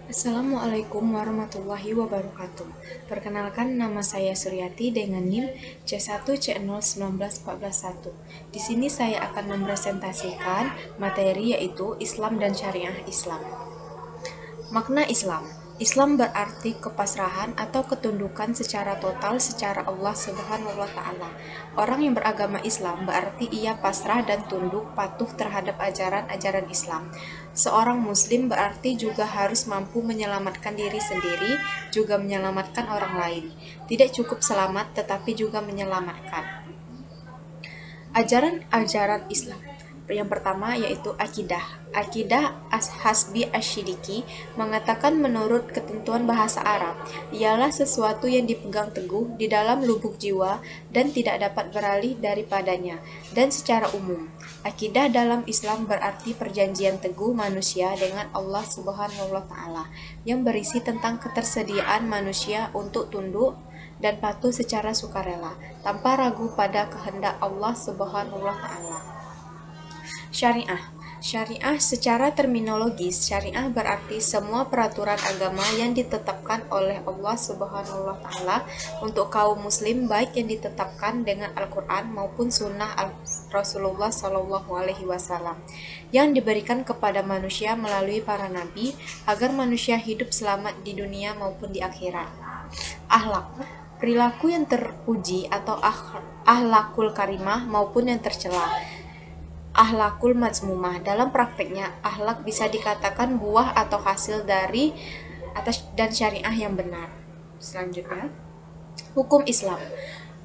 Assalamualaikum warahmatullahi wabarakatuh. Perkenalkan, nama saya Suryati dengan NIM C1C0191411. Di sini saya akan mempresentasikan materi yaitu Islam dan Syariah Islam. Makna Islam. Islam berarti kepasrahan atau ketundukan secara total secara Allah Subhanahu wa taala. Orang yang beragama Islam berarti ia pasrah dan tunduk patuh terhadap ajaran-ajaran Islam. Seorang muslim berarti juga harus mampu menyelamatkan diri sendiri, juga menyelamatkan orang lain. Tidak cukup selamat tetapi juga menyelamatkan. Ajaran-ajaran Islam. Yang pertama yaitu akidah. Akidah Hasbi Asyidiki mengatakan menurut ketentuan bahasa Arab, ialah sesuatu yang dipegang teguh di dalam lubuk jiwa dan tidak dapat beralih daripadanya. Dan secara umum, akidah dalam Islam berarti perjanjian teguh manusia dengan Allah Subhanahu wa taala yang berisi tentang ketersediaan manusia untuk tunduk dan patuh secara sukarela, tanpa ragu pada kehendak Allah Subhanahu wa taala. Syariah. Syariah secara terminologis, syariah berarti semua peraturan agama yang ditetapkan oleh Allah Subhanahu wa taala untuk kaum muslim, baik yang ditetapkan dengan Al-Qur'an maupun sunnah Rasulullah Shallallahu alaihi wasallam yang diberikan kepada manusia melalui para nabi agar manusia hidup selamat di dunia maupun di akhirat. Akhlak. Perilaku yang terpuji atau akhlakul karimah maupun yang tercela. Akhlakul mazmumah. Dalam prakteknya, akhlak bisa dikatakan buah atau hasil dari atas dan syariah yang benar. Selanjutnya, hukum Islam.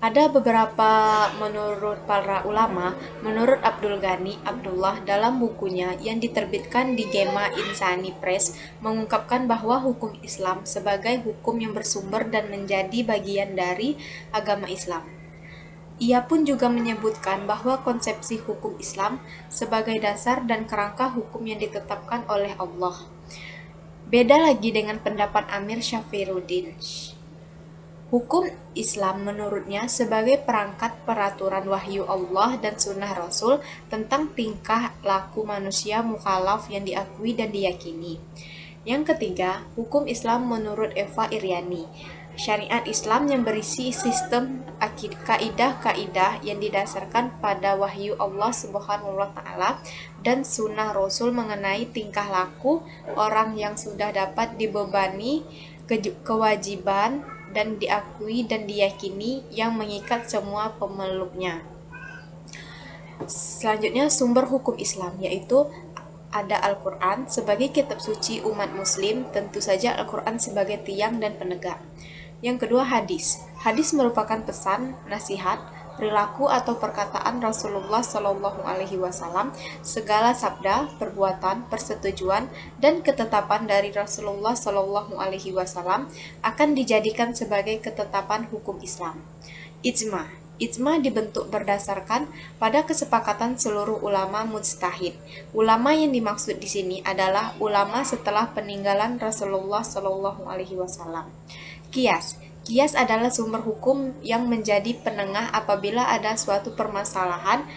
Ada beberapa menurut para ulama, menurut Abdul Ghani Abdullah dalam bukunya yang diterbitkan di Gema Insani Press mengungkapkan bahwa hukum Islam sebagai hukum yang bersumber dan menjadi bagian dari agama Islam. Ia pun juga menyebutkan bahwa konsepsi hukum Islam sebagai dasar dan kerangka hukum yang ditetapkan oleh Allah. Beda lagi dengan pendapat Amir Syafiruddin. Hukum Islam menurutnya sebagai perangkat peraturan wahyu Allah dan sunnah Rasul tentang tingkah laku manusia mukhalaf yang diakui dan diyakini. Yang ketiga, hukum Islam menurut Eva Iriani. Syariat Islam yang berisi sistem kaidah-kaidah yang didasarkan pada wahyu Allah Subhanahu wa taala dan sunnah Rasul mengenai tingkah laku orang yang sudah dapat dibebani kewajiban dan diakui dan diyakini yang mengikat semua pemeluknya. Selanjutnya, sumber hukum Islam yaitu ada Al-Quran sebagai kitab suci umat muslim, tentu saja Al-Quran sebagai tiang dan penegak. Yang kedua, hadis. Hadis merupakan pesan, nasihat, perilaku atau perkataan Rasulullah Shallallahu alaihi wasallam, segala sabda, perbuatan, persetujuan dan ketetapan dari Rasulullah Shallallahu alaihi wasallam akan dijadikan sebagai ketetapan hukum Islam. Ijma. Ijma dibentuk berdasarkan pada kesepakatan seluruh ulama mujtahid. Ulama yang dimaksud di sini adalah ulama setelah peninggalan Rasulullah Shallallahu alaihi wasallam. Qiyas. Qiyas adalah sumber hukum yang menjadi penengah apabila ada suatu permasalahan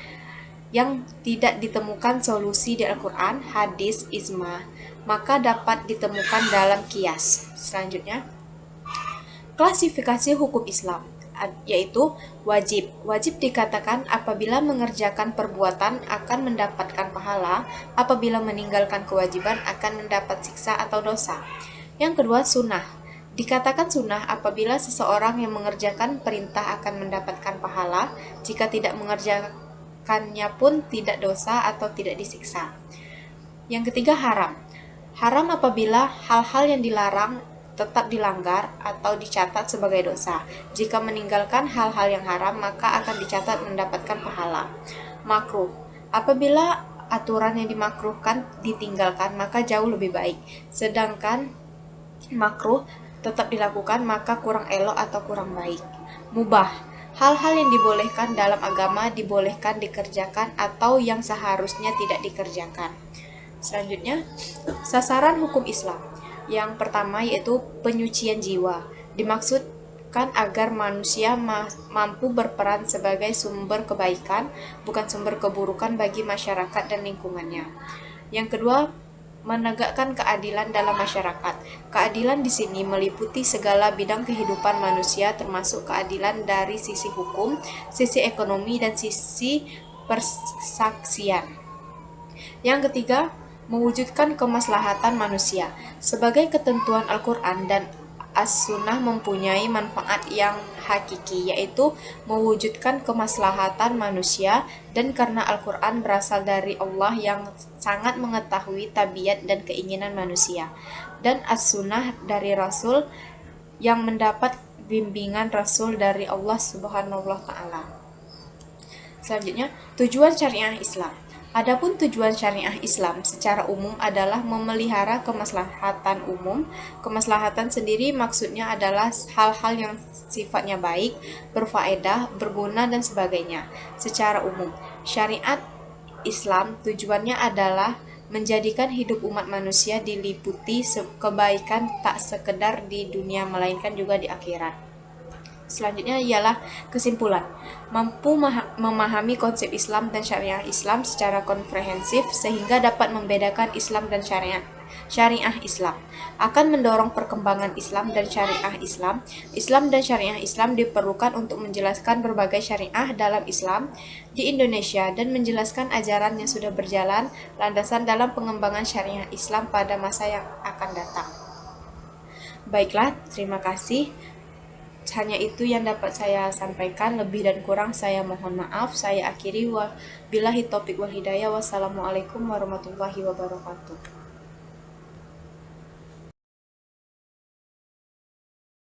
yang tidak ditemukan solusi di Al-Quran, hadis, ijma, maka dapat ditemukan dalam qiyas. Selanjutnya, klasifikasi hukum Islam yaitu wajib. Wajib dikatakan apabila mengerjakan perbuatan akan mendapatkan pahala, apabila meninggalkan kewajiban akan mendapat siksa atau dosa. Yang kedua, sunnah. Dikatakan sunnah apabila seseorang yang mengerjakan perintah akan mendapatkan pahala, jika tidak mengerjakannya pun tidak dosa atau tidak disiksa. Yang ketiga, haram. Haram apabila hal-hal yang dilarang tetap dilanggar atau dicatat sebagai dosa. Jika meninggalkan hal-hal yang haram, maka akan dicatat mendapatkan pahala. Makruh. Apabila aturan yang dimakruhkan ditinggalkan, maka jauh lebih baik. Sedangkan makruh tetap dilakukan, maka kurang elok atau kurang baik. Mubah. Hal-hal yang dibolehkan dalam agama dibolehkan dikerjakan atau yang seharusnya tidak dikerjakan. Selanjutnya, sasaran hukum Islam. Yang pertama yaitu penyucian jiwa. Dimaksudkan agar manusia mampu berperan sebagai sumber kebaikan, bukan sumber keburukan bagi masyarakat dan lingkungannya. Yang kedua, menegakkan keadilan dalam masyarakat. Keadilan di sini meliputi segala bidang kehidupan manusia, termasuk keadilan dari sisi hukum, sisi ekonomi, dan sisi persaksian. Yang ketiga, mewujudkan kemaslahatan manusia. Sebagai ketentuan Al-Quran dan As-Sunnah mempunyai manfaat yang hakiki, yaitu mewujudkan kemaslahatan manusia, dan karena Al-Quran berasal dari Allah yang sangat mengetahui tabiat dan keinginan manusia, dan As-Sunnah dari Rasul yang mendapat bimbingan Rasul dari Allah Subhanahu wa Ta'ala. Selanjutnya, tujuan syariah Islam. Adapun tujuan syariah Islam secara umum adalah memelihara kemaslahatan umum. Kemaslahatan sendiri maksudnya adalah hal-hal yang sifatnya baik, berfaedah, berguna, dan sebagainya. Secara umum, syariat Islam tujuannya adalah menjadikan hidup umat manusia diliputi kebaikan tak sekedar di dunia melainkan juga di akhirat. Selanjutnya ialah kesimpulan. Mampu memahami konsep Islam dan syariah Islam secara komprehensif sehingga dapat membedakan Islam dan syariah Islam akan mendorong perkembangan Islam dan syariah Islam. Islam dan syariah Islam diperlukan untuk menjelaskan berbagai syariah dalam Islam di Indonesia dan menjelaskan ajaran yang sudah berjalan, landasan dalam pengembangan syariah Islam pada masa yang akan datang. Baiklah, terima kasih. Hanya itu yang dapat saya sampaikan, lebih dan kurang saya mohon maaf. Saya akhiri, billahi taufiq wal hidayah. Wassalamualaikum warahmatullahi wabarakatuh.